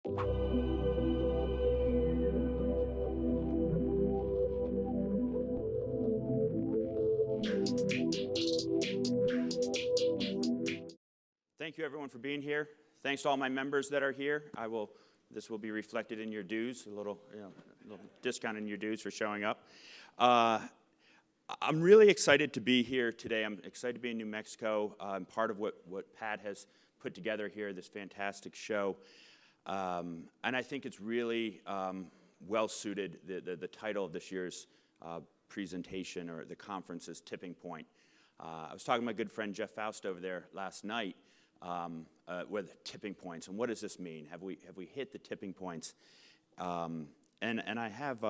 Thank you, everyone, for being here. Thanks to all my members that are here. This will be reflected in your dues, a little discount in your dues for showing up. I'm really excited to be here today. I'm excited to be in New Mexico. I'm part of what Pat has put together here, this fantastic show. And I think it's really well-suited. The title of this year's presentation or the conference is Tipping Point. I was talking to my good friend Jeff Faust over there last night with tipping points, and what does this mean? Have we hit the tipping points? And I have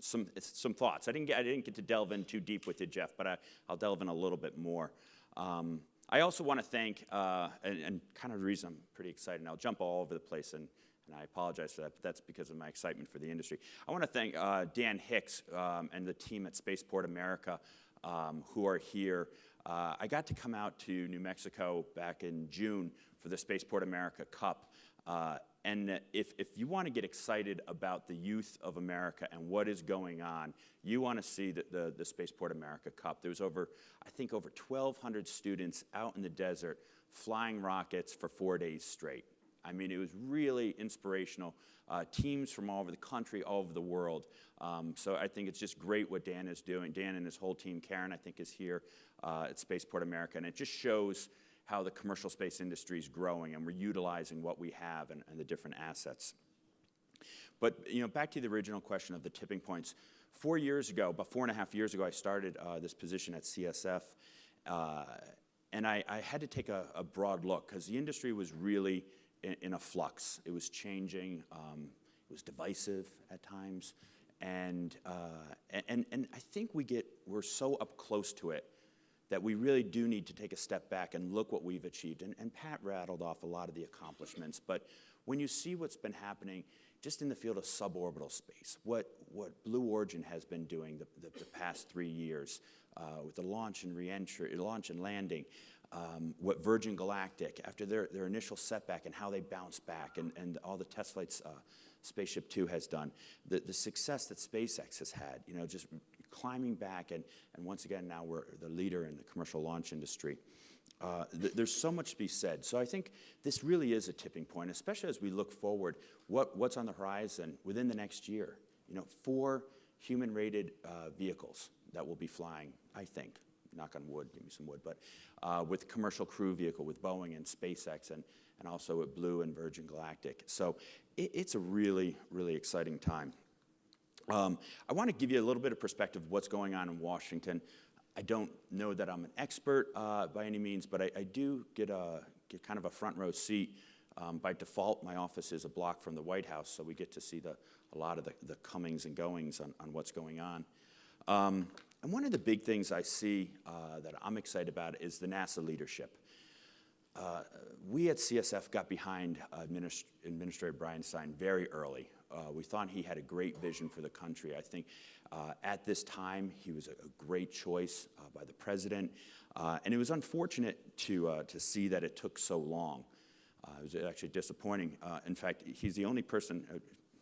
some thoughts. I didn't get to delve in too deep with you, Jeff, but I'll delve in a little bit more. I also want to thank, and kind of the reason I'm pretty excited, and I'll jump all over the place, and I apologize for that, but that's because of my excitement for the industry. I want to thank Dan Hicks and the team at Spaceport America who are here. I got to come out to New Mexico back in June for the Spaceport America Cup. And if you want to get excited about the youth of America and what is going on, you want to see the Spaceport America Cup. There was I think over 1,200 students out in the desert flying rockets for 4 days straight. I mean, it was really inspirational. Teams from all over the country, all over the world. So I think it's just great what Dan is doing. Dan and his whole team, Karen, I think, is here at Spaceport America. And it just shows how the commercial space industry is growing, and we're utilizing what we have and the different assets. But back to the original question of the tipping points. 4 years ago, about 4.5 years ago, I started this position at CSF. And I had to take a broad look because the industry was really in a flux. It was changing. It was divisive at times, and I think we're so up close to it that we really do need to take a step back and look what we've achieved. And Pat rattled off a lot of the accomplishments, but when you see what's been happening just in the field of suborbital space, what Blue Origin has been doing the past 3 years with the launch and reentry, launch and landing. What Virgin Galactic, after their initial setback and how they bounced back, and all the test flights Spaceship Two has done, the success that SpaceX has had, just climbing back, and once again now we're the leader in the commercial launch industry. There's so much to be said. So I think this really is a tipping point, especially as we look forward. What's on the horizon within the next year? 4 human-rated vehicles that will be flying, I think. Knock on wood, give me some wood, but with commercial crew vehicle with Boeing and SpaceX and also with Blue and Virgin Galactic. So it's a really, really exciting time. I want to give you a little bit of perspective of what's going on in Washington. I don't know that I'm an expert by any means, but I do get kind of a front row seat. By default, my office is a block from the White House, so we get to see a lot of the comings and goings on what's going on. And one of the big things I see that I'm excited about is the NASA leadership. We at CSF got behind Administrator Bridenstine very early. We thought he had a great vision for the country. I think at this time he was a great choice by the president, and it was unfortunate to see that it took so long. It was actually disappointing. In fact, he's the only person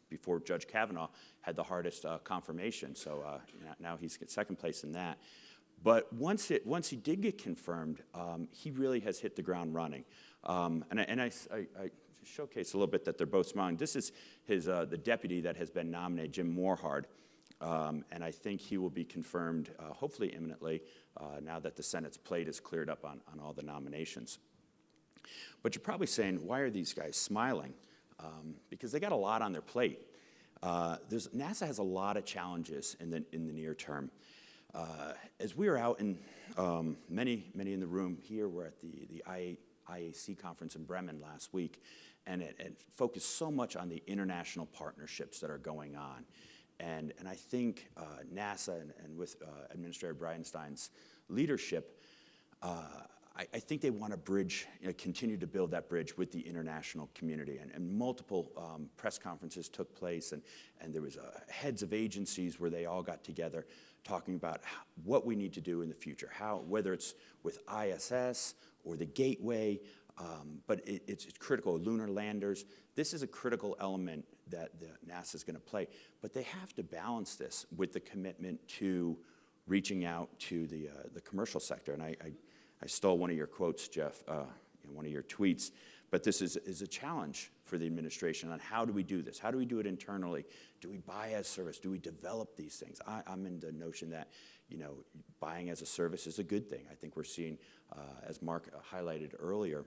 before Judge Kavanaugh had the hardest confirmation, so now he's got second place in that. But once he did get confirmed, he really has hit the ground running. And I showcase a little bit that they're both smiling. This is the deputy that has been nominated, Jim Morehard, and I think he will be confirmed hopefully imminently now that the Senate's plate is cleared up on all the nominations. But you're probably saying, why are these guys smiling? Because they got a lot on their plate. NASA has a lot of challenges in the near term. As we were out in, many in the room here were at the IAC conference in Bremen last week, and it focused so much on the international partnerships that are going on. And I think NASA and with Administrator Bridenstine's leadership, I think they want to bridge, continue to build that bridge with the international community. And multiple press conferences took place, and there was heads of agencies where they all got together talking about what we need to do in the future, whether it's with ISS or the Gateway, But it's critical. Lunar landers, this is a critical element that NASA is going to play. But they have to balance this with the commitment to reaching out to the commercial sector. And I stole one of your quotes, Jeff, in one of your tweets. But this is a challenge for the administration on how do we do this? How do we do it internally? Do we buy as service? Do we develop these things? I'm in the notion that, buying as a service is a good thing. I think we're seeing, as Mark highlighted earlier,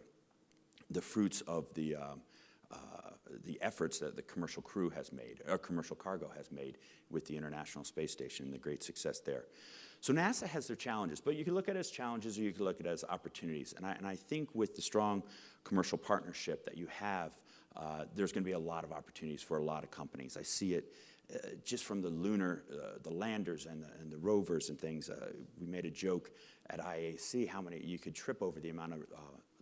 the fruits of the efforts that the commercial crew has made, or commercial cargo has made with the International Space Station and the great success there. So NASA has their challenges, but you can look at it as challenges or you can look at it as opportunities. And I think with the strong commercial partnership that you have, there's going to be a lot of opportunities for a lot of companies. I see it just from the lunar, the landers and the rovers and things. We made a joke at IAC how many you could trip over the amount of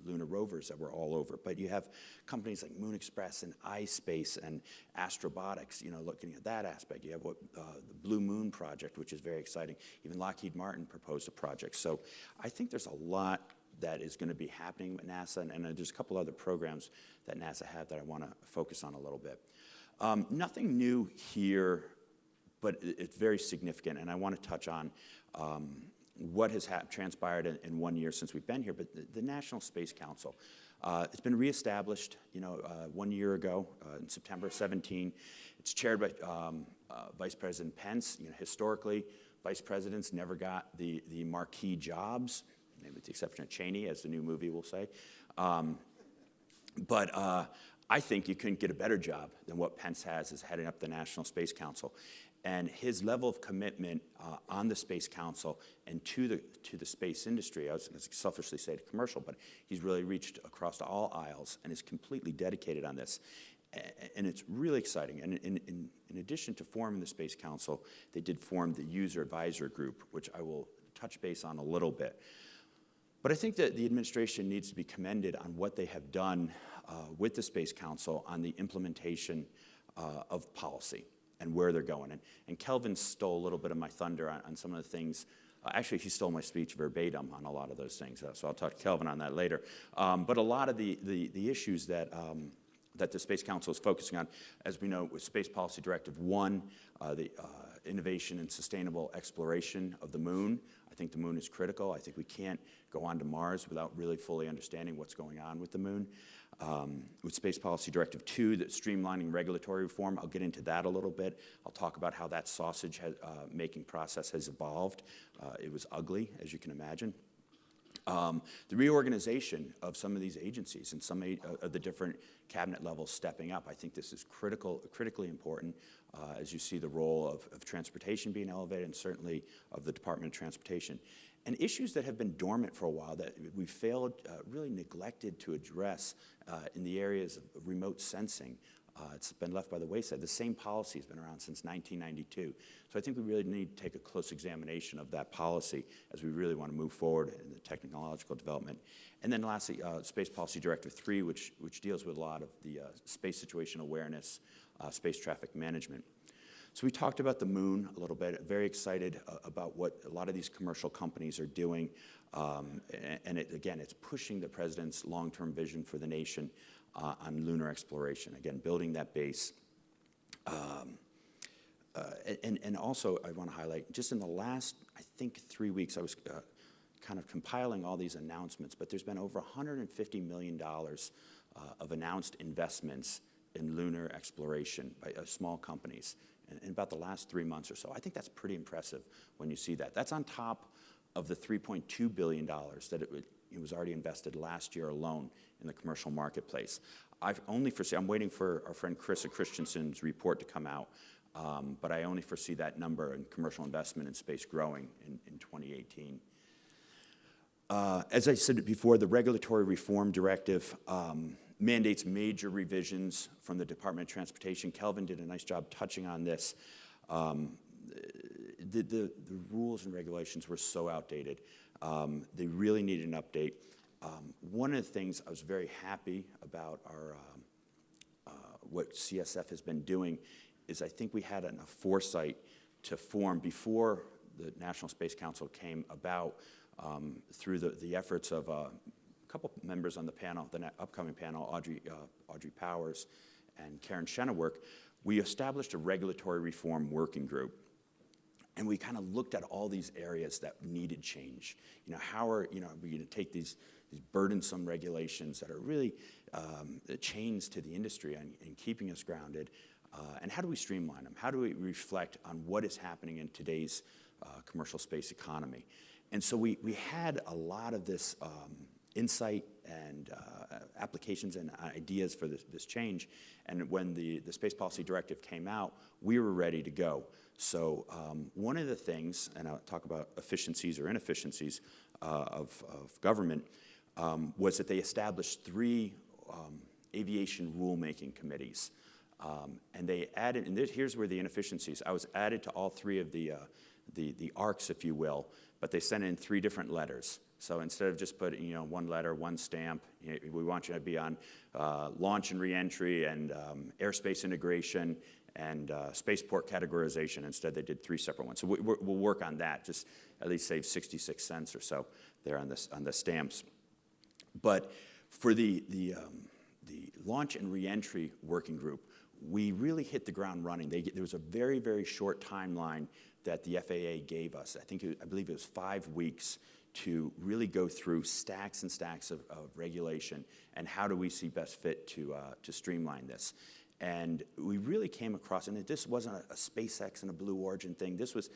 lunar rovers that were all over. But you have companies like Moon Express and iSpace and Astrobotics, looking at that aspect. You have the Blue Moon project, which is very exciting. Even Lockheed Martin proposed a project. So I think there's a lot that is going to be happening with NASA, and there's a couple other programs that NASA have that I want to focus on a little bit. Nothing new here, but it's very significant, and I want to touch on what has transpired in 1 year since we've been here. But the National Space Council, it's been reestablished, 1 year ago in September 17. It's chaired by Vice President Pence. Historically, vice presidents never got the marquee jobs, maybe with the exception of Cheney, as the new movie will say. But I think you couldn't get a better job than what Pence has as heading up the National Space Council. And his level of commitment on the Space Council and to the space industry, I was going to selfishly say to commercial, but he's really reached across all aisles and is completely dedicated on this. And it's really exciting. And in addition to forming the Space Council, they did form the User Advisor Group, which I will touch base on a little bit. But I think that the administration needs to be commended on what they have done with the Space Council on the implementation of policy and where they're going. And Kelvin stole a little bit of my thunder on some of the things. Actually, he stole my speech verbatim on a lot of those things, so I'll talk to Kelvin on that later. But a lot of the issues that the Space Council is focusing on, as we know, with Space Policy Directive 1, the innovation and sustainable exploration of the moon. I think the moon is critical. I think we can't go on to Mars without really fully understanding what's going on with the moon. With Space Policy Directive 2, the streamlining regulatory reform, I'll get into that a little bit. I'll talk about how that sausage making process has evolved. It was ugly, as you can imagine. The reorganization of some of these agencies and some of the different cabinet levels stepping up, I think this is critically important as you see the role of transportation being elevated and certainly of the Department of Transportation. And issues that have been dormant for a while that we failed, really neglected to address in the areas of remote sensing. It's been left by the wayside. The same policy has been around since 1992. So I think we really need to take a close examination of that policy as we really want to move forward in the technological development. And then lastly, Space Policy Directive 3, which deals with a lot of the space situation awareness, space traffic management. So we talked about the moon a little bit, very excited about what a lot of these commercial companies are doing. And again, it's pushing the president's long-term vision for the nation on lunar exploration, again, building that base. And also, I want to highlight, just in the last, I think, 3 weeks, I was kind of compiling all these announcements, but there's been over $150 million of announced investments in lunar exploration by small companies in about the last 3 months or so. I think that's pretty impressive when you see that. That's on top of the $3.2 billion that it was already invested last year alone in the commercial marketplace. I'm waiting for our friend Chris Christensen's report to come out, but I only foresee that number in commercial investment in space growing in 2018. As I said before, the Regulatory Reform Directive mandates major revisions from the Department of Transportation. Kelvin did a nice job touching on this. The rules and regulations were so outdated. They really needed an update. One of the things I was very happy about what CSF has been doing is I think we had enough foresight to form before the National Space Council came about through the efforts of couple members on the panel, the upcoming panel, Audrey Powers and Karen Chenoweth, we established a regulatory reform working group. And we kind of looked at all these areas that needed change. How are we going to take these burdensome regulations that are really chains to the industry and keeping us grounded, and how do we streamline them? How do we reflect on what is happening in today's commercial space economy? And so we had a lot of this insight and applications and ideas for this change. And when the Space Policy Directive came out, we were ready to go. So one of the things, and I'll talk about efficiencies or inefficiencies of government, was that they established 3 aviation rulemaking committees. And they added, and here's where the inefficiencies, I was added to all 3 of the ARCs, if you will, but they sent in 3 different letters. So instead of just putting, 1 letter, 1 stamp, we want you to be on launch and reentry and airspace integration and spaceport categorization. Instead, they did 3 separate ones. So we'll work on that, just at least save 66 cents or so there on the stamps. But for the launch and reentry working group, we really hit the ground running. There was a very, very short timeline that the FAA gave us. I believe it was 5 weeks to really go through stacks and stacks of regulation and how do we see best fit to streamline this. And we really came across, and this wasn't a SpaceX and a Blue Origin thing. This was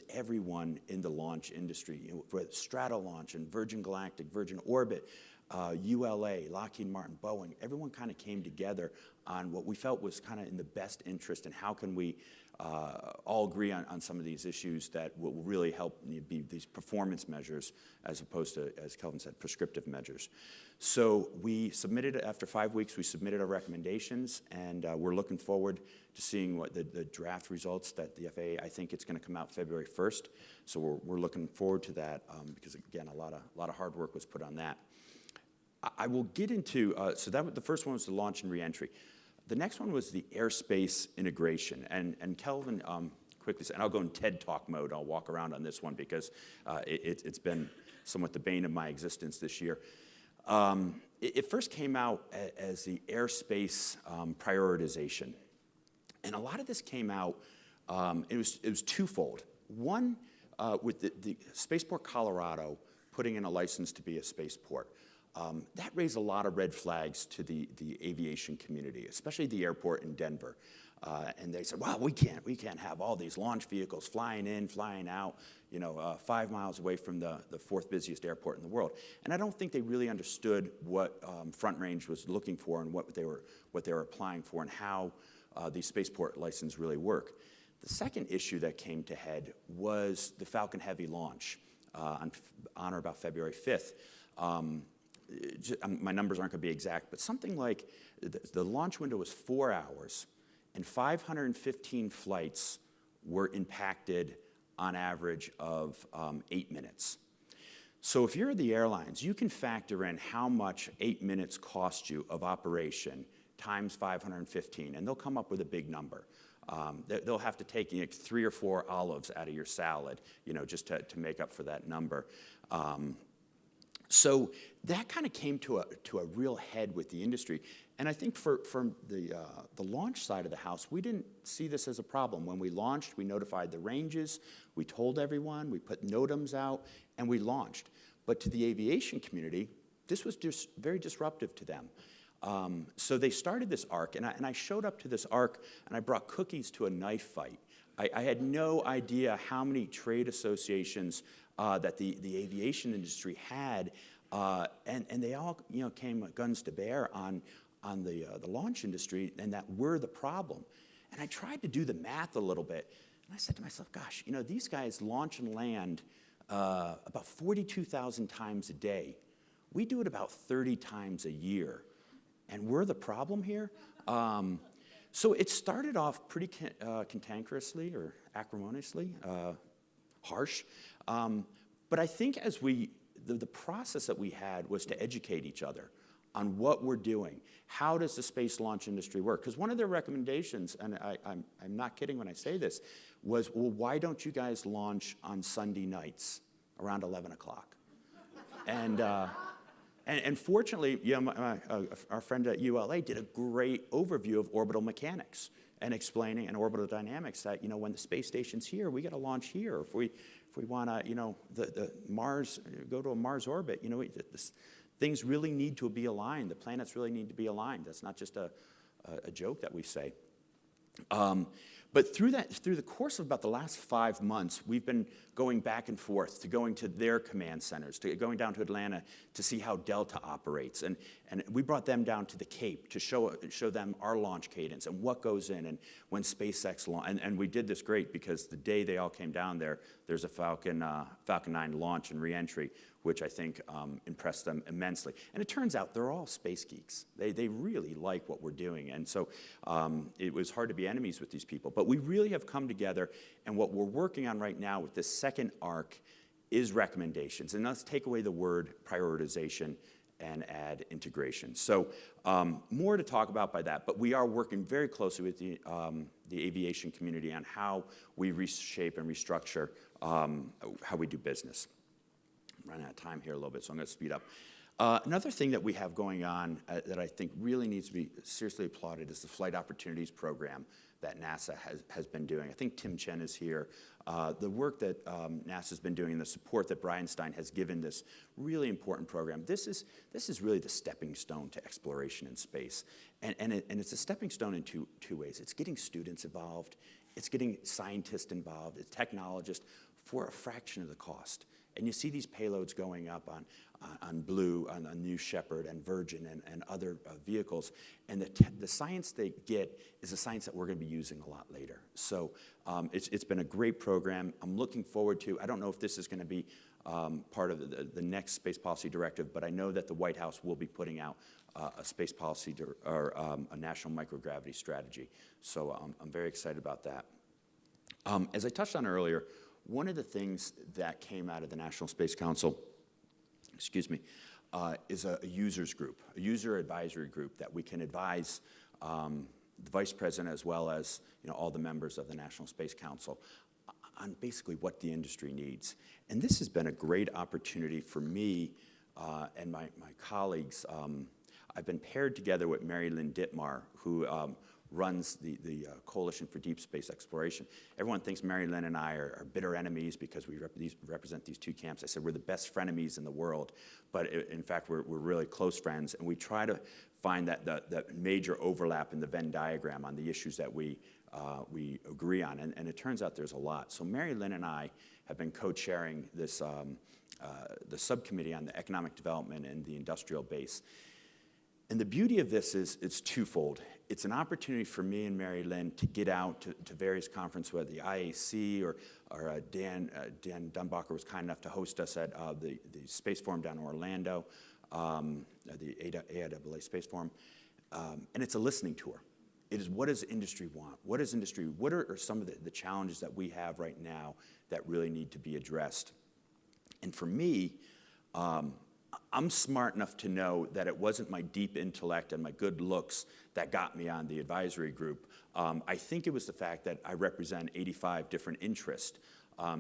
everyone in the launch industry, with Stratolaunch and Virgin Galactic, Virgin Orbit, ULA, Lockheed Martin, Boeing. Everyone kind of came together on what we felt was kind of in the best interest, and how can we all agree on some of these issues that will really help be these performance measures as opposed to, as Kelvin said, prescriptive measures. So we submitted, after 5 weeks, we submitted our recommendations, and we're looking forward to seeing what the draft results that the FAA, I think it's going to come out February 1st. So we're looking forward to that because, again, a lot of hard work was put on that. I will get into, so the first one was the launch and reentry. The next one was the airspace integration. And Kelvin quickly said, and I'll go in TED Talk mode, I'll walk around on this one because it's been somewhat the bane of my existence this year. It first came out as the airspace prioritization. And a lot of this came out, it was twofold. One, with the Spaceport Colorado putting in a license to be a spaceport. That raised a lot of red flags to the aviation community, especially the airport in Denver. And they said, wow, we can't have all these launch vehicles flying in, flying out, 5 miles away from the 4th busiest airport in the world. And I don't think they really understood what Front Range was looking for and what they were applying for and how these spaceport licenses really work. The second issue that came to head was the Falcon Heavy launch on or about February 5th. My numbers aren't going to be exact, but something like the launch window was 4 hours, and 515 flights were impacted on average of 8 minutes. So if you're the airlines, you can factor in how much 8 minutes cost you of operation times 515, and they'll come up with a big number. They'll have to take 3 or 4 olives out of your salad, just to make up for that number. So that kind of came to a real head with the industry. And I think from the launch side of the house, we didn't see this as a problem. When we launched, we notified the ranges, we told everyone, we put NOTAMs out, and we launched. But to the aviation community, this was just very disruptive to them. So they started this ARC, and I showed up to this ARC, and I brought cookies to a knife fight. I had no idea how many trade associations that the aviation industry had, and they all came guns to bear on the launch industry, and that we're the problem. And I tried to do the math a little bit, and I said to myself, gosh, these guys launch and land about 42,000 times a day. We do it about 30 times a year, and we're the problem here? So it started off pretty cantankerously or acrimoniously, harsh. But I think as the process that we had was to educate each other on what we're doing. How does the space launch industry work? Because one of their recommendations, and I'm not kidding when I say this, was, well, why don't you guys launch on Sunday nights around 11 o'clock? And And fortunately, our friend at ULA did a great overview of orbital mechanics and explaining and orbital dynamics that, when the space station's here, we got to launch here. If we want to, the Mars, go to a Mars orbit, things really need to be aligned. The planets really need to be aligned. That's not just a joke that we say. But through the course of about the last 5 months, we've been going back and forth to going to their command centers, to going down to Atlanta to see how Delta operates. And we brought them down to the Cape to show them our launch cadence and what goes in and when SpaceX launch. And we did this great because the day they all came down there, there's a Falcon 9 launch and reentry, which I think impressed them immensely. And it turns out they're all space geeks. They really like what we're doing. And so it was hard to be enemies with these people. But we really have come together, and what we're working on right now with this second arc is recommendations. And let's take away the word prioritization and add integration. So more to talk about by that, but we are working very closely with the aviation community on how we reshape and restructure how we do business. I'm running out of time here a little bit, so I'm going to speed up. Another thing that we have going on that I think really needs to be seriously applauded is the Flight Opportunities Program that NASA has been doing. I think Tim Chen is here. The work that NASA's been doing and the support that Brian Stein has given this really important program, this is really the stepping stone to exploration in space. And it's a stepping stone in two ways. It's getting students involved, it's getting scientists involved, it's technologists for a fraction of the cost. And you see these payloads going up on Blue, on New Shepard and Virgin and other vehicles. And the science they get is a science that we're going to be using a lot later. So it's been a great program. I'm looking forward to, I don't know if this is going to be part of the next space policy directive, but I know that the White House will be putting out a space policy or a national microgravity strategy. So I'm very excited about that. As I touched on earlier, one of the things that came out of the National Space Council, is a users group, a user advisory group that we can advise the Vice President as well as all the members of the National Space Council on basically what the industry needs. And this has been a great opportunity for me and my colleagues. I've been paired together with Mary Lynn Dittmar, who runs the Coalition for Deep Space Exploration. Everyone thinks Mary Lynn and I are bitter enemies because we represent these two camps. I said we're the best frenemies in the world, but in fact we're really close friends, and we try to find that major overlap in the Venn diagram on the issues that we agree on, and it turns out there's a lot. So Mary Lynn and I have been co-chairing this the subcommittee on the economic development and the industrial base. And the beauty of this is it's twofold. It's an opportunity for me and Mary Lynn to get out to various conferences, whether the IAC or Dan Dunbacher was kind enough to host us at the Space Forum down in Orlando, the AIAA Space Forum. And it's a listening tour. It is, what does industry want? What are some of the challenges that we have right now that really need to be addressed? And for me, I'm smart enough to know that it wasn't my deep intellect and my good looks that got me on the advisory group. I think it was the fact that I represent 85 different interests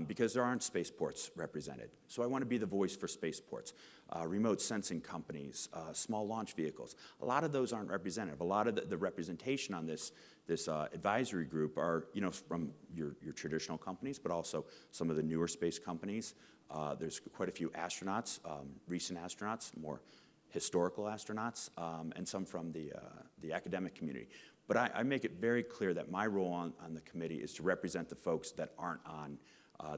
because there aren't spaceports represented. So I want to be the voice for spaceports, remote sensing companies, small launch vehicles. A lot of those aren't representative. A lot of the representation on this advisory group are from your traditional companies, but also some of the newer space companies. There's quite a few astronauts, recent astronauts, more historical astronauts, and some from the academic community. But I make it very clear that my role on the committee is to represent the folks that aren't on,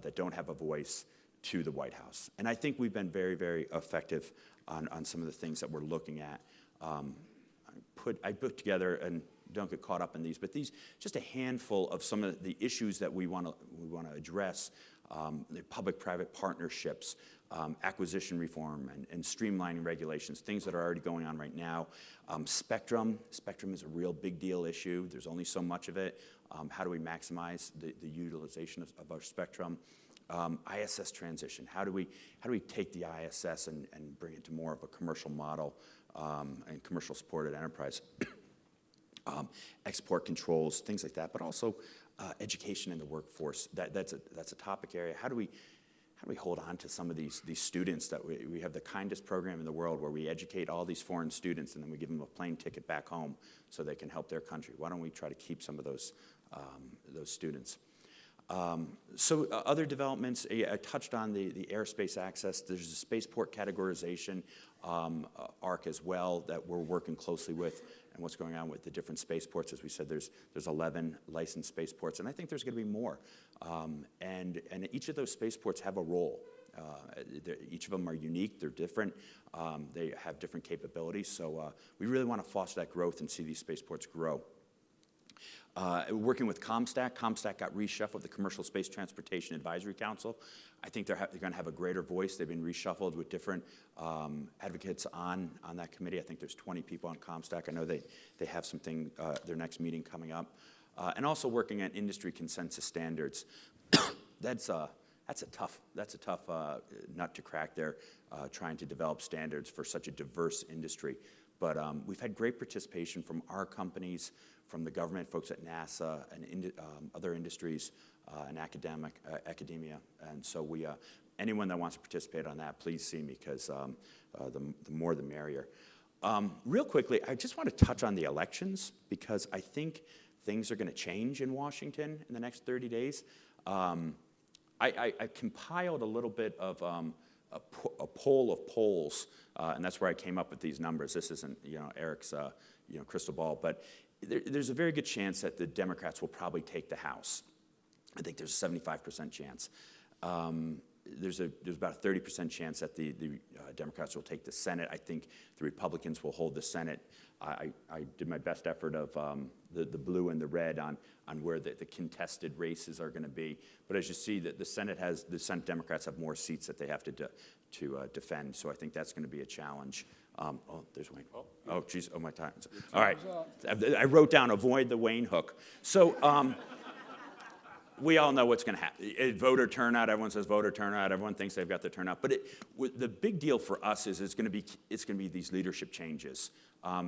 that don't have a voice to the White House. And I think we've been very, very effective on some of the things that we're looking at. I put together, and don't get caught up in these, but these just a handful of some of the issues that we want to address. The public-private partnerships, acquisition reform, and streamlining regulations, things that are already going on right now. Spectrum is a real big deal issue. There's only so much of it. How do we maximize the utilization of our spectrum? ISS transition. How do we take the ISS and bring it to more of a commercial model and commercial supported enterprise? Export controls, things like that, but also education in the workforce. That's a topic area. How do how do we hold on to some of these students that we have the kindest program in the world where we educate all these foreign students and then we give them a plane ticket back home so they can help their country? Why don't we try to keep some of those students? So other developments, I touched on the airspace access. There's a spaceport categorization arc as well that we're working closely with, and what's going on with the different spaceports. As we said, there's 11 licensed spaceports, and I think there's going to be more. And each of those spaceports have a role. Each of them are unique, they're different, they have different capabilities, so we really want to foster that growth and see these spaceports grow. Working with COMSTAC, COMSTAC got reshuffled, the Commercial Space Transportation Advisory Council. I think they're going to have a greater voice. They've been reshuffled with different advocates on that committee. I think there's 20 people on COMSTAC. I know they have something, their next meeting coming up. And also working on industry consensus standards. That's a tough nut to crack there, trying to develop standards for such a diverse industry. But we've had great participation from our companies, from the government, folks at NASA, and other industries, and academia. And so anyone that wants to participate on that, please see me, because the more the merrier. Real quickly, I just want to touch on the elections, because I think things are going to change in Washington in the next 30 days. I compiled a little bit of a poll of polls, and that's where I came up with these numbers. This isn't, Eric's, crystal ball, but there's a very good chance that the Democrats will probably take the House. I think there's a 75% chance. There's about a 30% chance that the Democrats will take the Senate. I think the Republicans will hold the Senate. I did my best effort of the blue and the red on where the contested races are going to be. But as you see, the Senate Democrats have more seats that they have to defend. So I think that's going to be a challenge. Oh, there's Wayne. Oh, geez. Oh, my time. All right. I wrote down avoid the Wayne hook. So we all know what's going to happen. Voter turnout. Everyone says voter turnout. Everyone thinks they've got the turnout. But the big deal for us is it's going to be these leadership changes.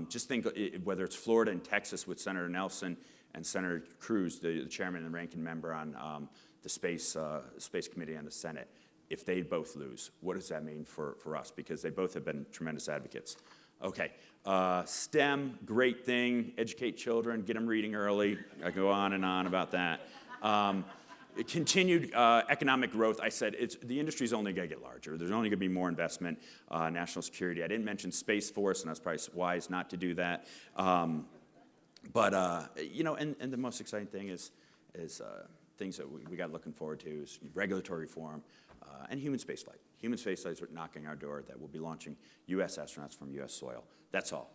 Just think whether it's Florida and Texas with Senator Nelson and Senator Cruz, the chairman and ranking member on the Space Committee and the Senate. If they both lose, what does that mean for us? Because they both have been tremendous advocates. Okay, STEM, great thing. Educate children, get them reading early. I go on and on about that. Continued economic growth. I said the industry's only going to get larger. There's only going to be more investment. National security. I didn't mention Space Force, and that's probably wise not to do that. But and the most exciting thing is things that we got looking forward to is regulatory reform and human spaceflight. Human spaceflight is knocking our door. That we'll be launching U.S. astronauts from U.S. soil. That's all.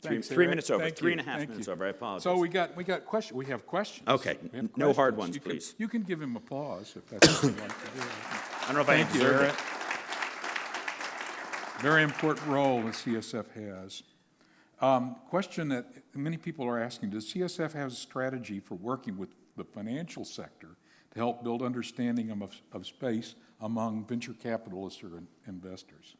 Thanks, three minutes over. Thank 3.5 you. minutes over. I apologize. So we got questions. We have questions. Okay. No hard ones, please. You can give him applause if that's what you'd like to do. I don't know if I deserve it. Very important role that CSF has. Question that many people are asking: does CSF have a strategy for working with the financial sector to help build understanding of space among venture capitalists or investors?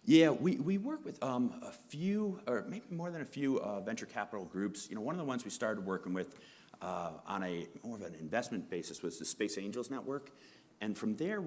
Yeah, we work with a few, or maybe more than a few, venture capital groups. One of the ones we started working with on more of an investment basis was the Space Angels Network, and from there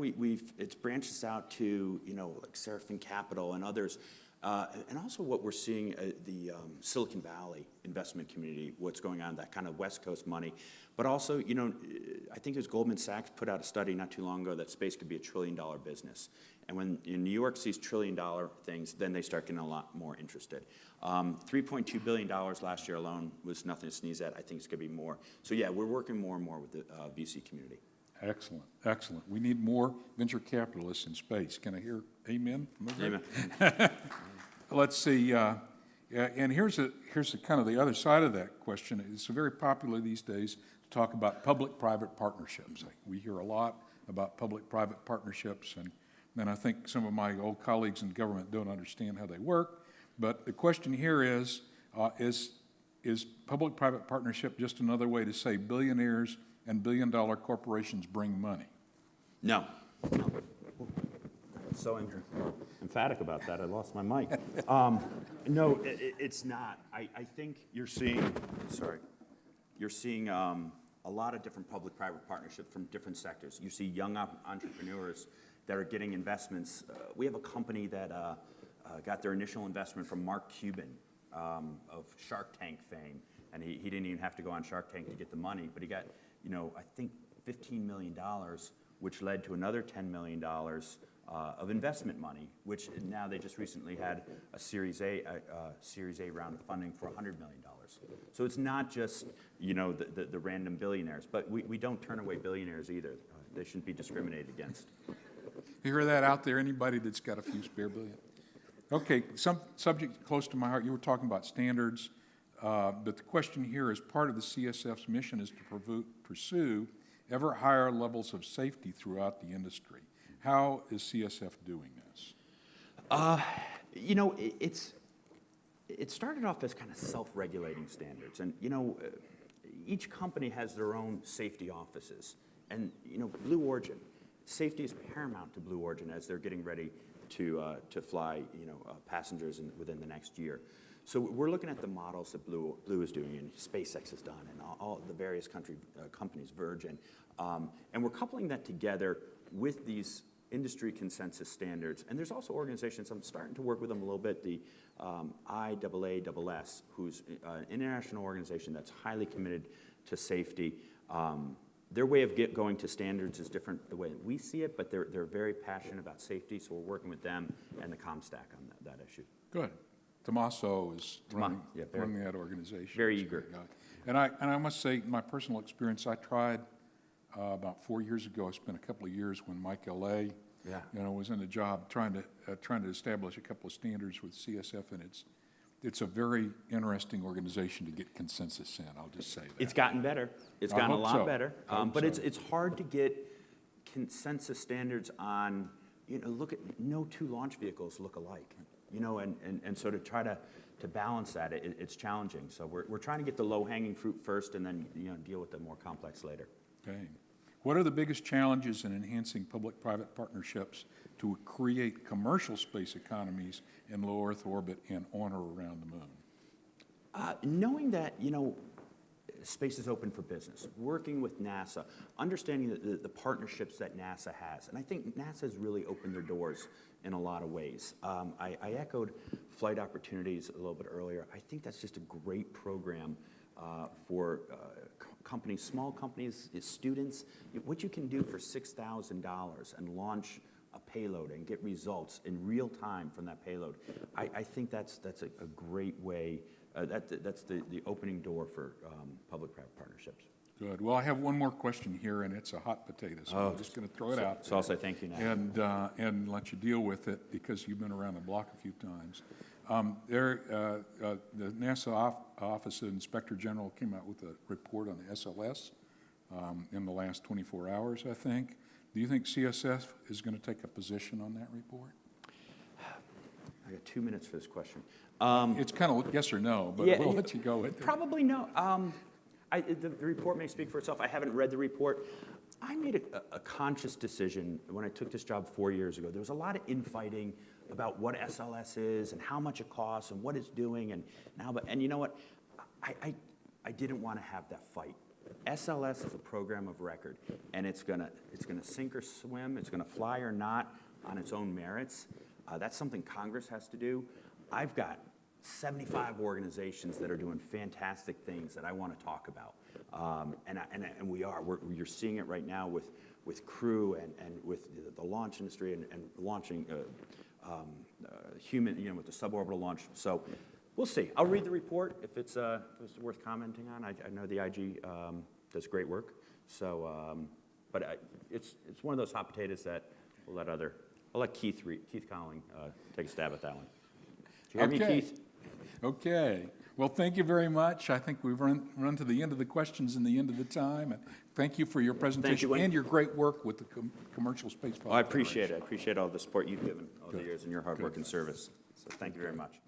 it's branched out to like Seraphim Capital and others, and also what we're seeing the Silicon Valley investment community, what's going on, that kind of West Coast money, but also I think it was Goldman Sachs put out a study not too long ago that space could be a $1 trillion business. And when New York sees $1 trillion things, then they start getting a lot more interested. $3.2 billion last year alone was nothing to sneeze at. I think it's going to be more. So yeah, we're working more and more with the VC community. Excellent, excellent. We need more venture capitalists in space. Can I hear amen from over Amen. Let's see. And here's kind of the other side of that question. It's very popular these days to talk about public-private partnerships. We hear a lot about public-private partnerships, and I think some of my old colleagues in government don't understand how they work. But the question here is public-private partnership just another way to say billionaires and billion-dollar corporations bring money? No. So emphatic about that, I lost my mic. No, it's not. I think you're seeing a lot of different public-private partnerships from different sectors. You see young entrepreneurs that are getting investments. We have a company that got their initial investment from Mark Cuban of Shark Tank fame. And he didn't even have to go on Shark Tank to get the money, but he got, I think $15 million, which led to another $10 million of investment money, which now they just recently had a Series A round of funding for $100 million. So it's not just, the random billionaires, but we don't turn away billionaires either. They shouldn't be discriminated against. You hear that out there? Anybody that's got a few spare billion? Okay, some subject close to my heart. You were talking about standards, but the question here is part of the CSF's mission is to pursue ever higher levels of safety throughout the industry. How is CSF doing this? It started off as kind of self-regulating standards, and each company has their own safety offices, and Blue Origin, safety is paramount to Blue Origin as they're getting ready to fly passengers within the next year. So we're looking at the models that Blue is doing, and SpaceX has done, and all the various companies, Virgin, and we're coupling that together with these industry consensus standards. And there's also organizations, I'm starting to work with them a little bit, the IAAS, who's an international organization that's highly committed to safety. Their way of going to standards is different the way we see it, but they're very passionate about safety, so we're working with them and the COMSTAC on that issue. Good. Tommaso is running that organization. Very eager. And I must say, my personal experience, I tried about 4 years ago. I spent a couple of years when Mike L.A. Was in the job trying to establish a couple of standards with CSF, and it's a very interesting organization to get consensus in. I'll just say that. It's gotten better. It's gotten a lot better. But it's hard to get consensus standards on. Look at no two launch vehicles look alike. And so to try to balance that, it's challenging. So we're trying to get the low-hanging fruit first, and then deal with the more complex later. Okay. What are the biggest challenges in enhancing public-private partnerships to create commercial space economies in low Earth orbit and on or around the moon? Knowing that space is open for business, working with NASA, understanding the partnerships that NASA has, and I think NASA has really opened their doors in a lot of ways. I echoed flight opportunities a little bit earlier. I think that's just a great program for companies, small companies, students. What you can do for $6,000 and launch a payload and get results in real time from that payload, I think that's a great way. That's the opening door for public-private partnerships. Good. Well, I have one more question here, and it's a hot potato, so I'm just going to throw it out. So I'll say thank you now. And let you deal with it because you've been around the block a few times. The NASA Office of Inspector General came out with a report on the SLS in the last 24 hours, I think. Do you think CSF is going to take a position on that report? I got 2 minutes for this question. It's kind of yes or no, but we'll let you go with it. Probably no. The report may speak for itself. I haven't read the report. I made a conscious decision when I took this job 4 years ago. There was a lot of infighting about what SLS is and how much it costs and what it's doing and you know what? I didn't want to have that fight. SLS is a program of record, and it's gonna sink or swim. It's gonna fly or not on its own merits. That's something Congress has to do. I've got 75 organizations that are doing fantastic things that I want to talk about, and we are. You're seeing it right now with Crew and with the launch industry and launching human, with the suborbital launch. So we'll see. I'll read the report if it's worth commenting on. I know the IG does great work. So, but it's one of those hot potatoes that I'll let Keith Conling take a stab at that one. Did you hear me, Keith? Okay. Well, thank you very much. I think we've run to the end of the questions and the end of the time. And thank you for your presentation and your great work with the commercial space. I appreciate it. I appreciate all the support you've given all the years and your hard work and service. So thank you very much.